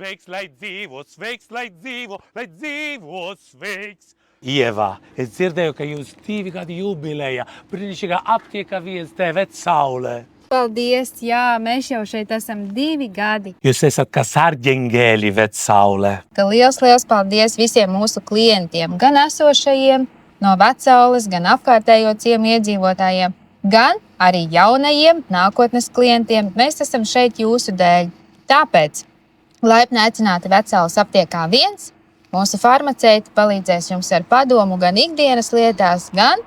Sveiks, lai dzīvo, sveiks! Ieva, es dzirdēju, ka jūs 2 gadi jubileja, brīnišķīgā aptieka 1 Vecsaule. Paldies, jā, mēs jau šeit esam 2 gadi. Jūs esat kā sarģengēļi Vecsaule. Liels paldies visiem mūsu klientiem, gan esošajiem no Vecaules, gan apkārtējo ciemu iedzīvotājiem, gan arī jaunajiem nākotnes klientiem. Mēs esam šeit jūsu dēļ. Tāpēc laipni aicināti Vecaules aptiekā 1. Mūsu farmaceiti palīdzēs jums ar padomu gan ikdienas lietās, gan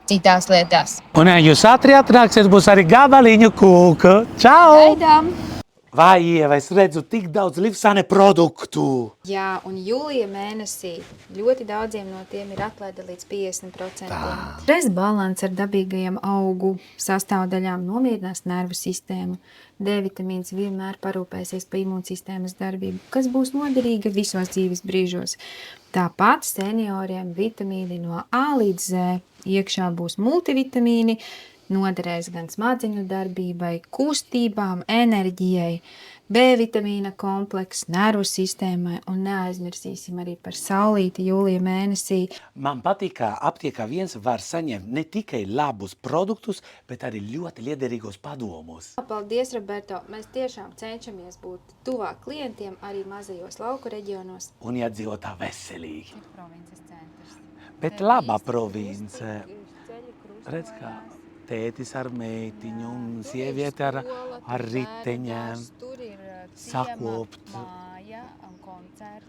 citās lietās. Un, ja jūs ātri atnāksiet, būs arī gabaliņu kūka. Čau! Gaidām! Vai, Ieva, es redzu tik daudz Livsane produktu. Jā, un jūlija mēnesī ļoti daudziem no tiem ir atlaide līdz 50%. Stresa balanss ar dabīgajiem augu sastāvdaļām nomierinās nervu sistēmu. D vitamīns vienmēr parūpēsies par imūnsistēmas darbību, kas būs noderīga visos dzīves brīžos. Tāpat senioriem vitamīni no A līdz Z. Iekšā būs multivitamīni, noderēs gan smadzeņu darbībai, kustībām, enerģijai, B vitamīna komplekss, nervu sistēmai un neaizmirsīsim arī par saulīti jūlija mēnesī. Man patīk, ka aptiekā 1 var saņemt ne tikai labus produktus, bet arī ļoti liederīgos padomus. Paldies, Roberto! Mēs tiešām cenšamies būt tuvāk klientiem arī mazajos lauku reģionos. Un iedzīvot tā veselīgi. Provinces centrs. Bet labā province. Redz, kā tētis ar meitiņu un sieviete ar riteņiem. Tur ir sakopt. māja un koncerti.